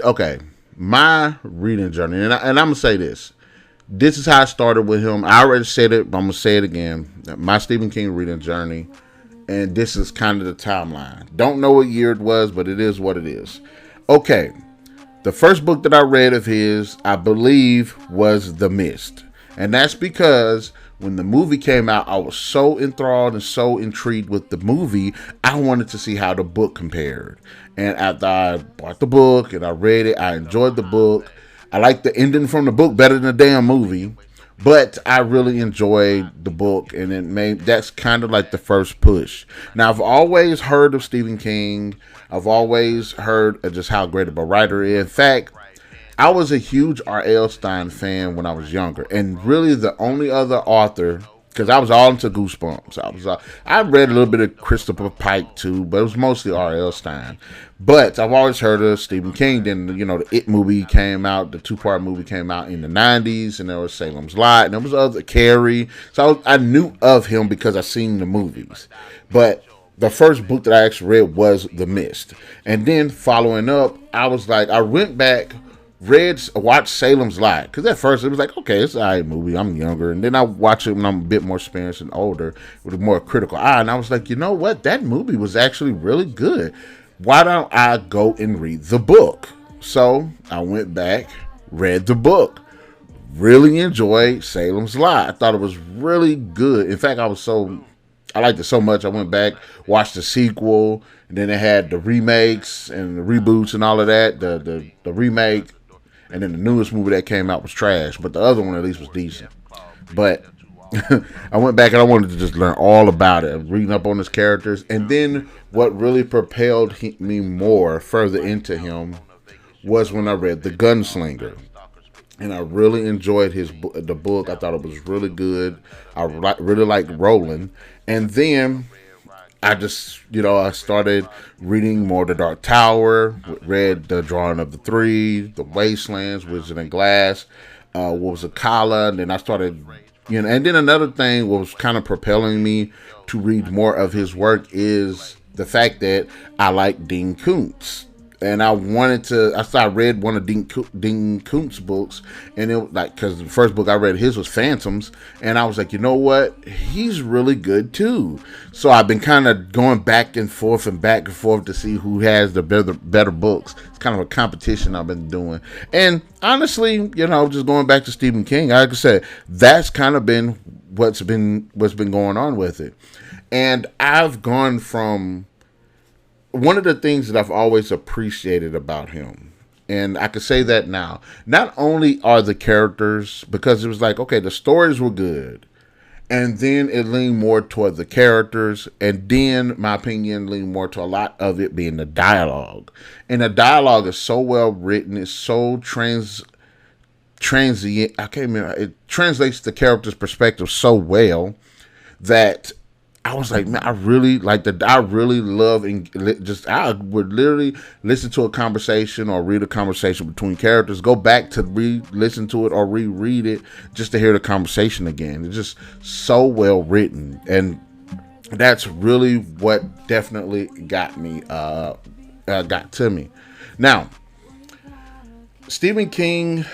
okay, my reading journey, and I'm gonna say this. This is how I started with him. I already said it, but I'm gonna say it again. My Stephen King reading journey, and this is kind of the timeline. Don't know what year it was, but it is what it is. Okay, the first book that I read of his, I believe, was The Mist, and that's because when the movie came out, I was so enthralled and so intrigued with the movie, I wanted to see how the book compared. And after I bought the book and I read it, I enjoyed the book. I liked the ending from the book better than the damn movie. But I really enjoyed the book, and that's kind of like the first push. Now, I've always heard of Stephen King. I've always heard of just how great of a writer he is. In fact, I was a huge R.L. Stine fan when I was younger, and really the only other author, because I was all into Goosebumps. I read a little bit of Christopher Pike too, but it was mostly R.L. Stine. But I've always heard of Stephen King. Then the It movie came out, the 2-part movie came out in the 90s, and there was Salem's Lot, and there was other Carrie. So I knew of him because I seen the movies. But the first book that I actually read was The Mist, and then following up, I was like, I went back. Watched Salem's Lot, because at first it was like, okay, it's an alright movie, I'm younger, and then I watch it when I'm a bit more experienced and older with a more critical eye, and I was like, you know what, that movie was actually really good. Why don't I go and read the book? So I went back, read the book, really enjoyed Salem's Lot. I thought it was really good. In fact, I liked it so much, I went back, watched the sequel, and then they had the remakes and the reboots and all of that. The remake, and then the newest movie that came out was trash, but the other one at least was decent. But I went back and I wanted to just learn all about it, reading up on his characters. And then what really propelled me more further into him was when I read The Gunslinger. And I really enjoyed the book. I thought it was really good. I really liked Roland. And then I just, I started reading more The Dark Tower, read The Drawing of the Three, The Wastelands, Wizard and Glass, what was Akala, and then I started, and then another thing what was kind of propelling me to read more of his work is the fact that I like Dean Koontz. And I read one of Dean Koontz books, and it because the first book I read his was Phantoms, and I was like, you know what, he's really good too. So I've been kind of going back and forth to see who has the better books. It's kind of a competition I've been doing, and honestly, just going back to Stephen King, like I said, that's kind of been what's been going on with it, and I've gone from. One of the things that I've always appreciated about him, and I can say that now, not only are the characters, because it was like, okay, the stories were good, and then it leaned more toward the characters, and then, my opinion, leaned more to a lot of it being the dialogue. And the dialogue is so well written, it's so transient, I can't remember, it translates the character's perspective so well that I was like, man, I really love, and I would literally listen to a conversation or read a conversation between characters, go back to listen to it or reread it just to hear the conversation again. It's just so well written, and that's really what definitely got to me. Now, Stephen King,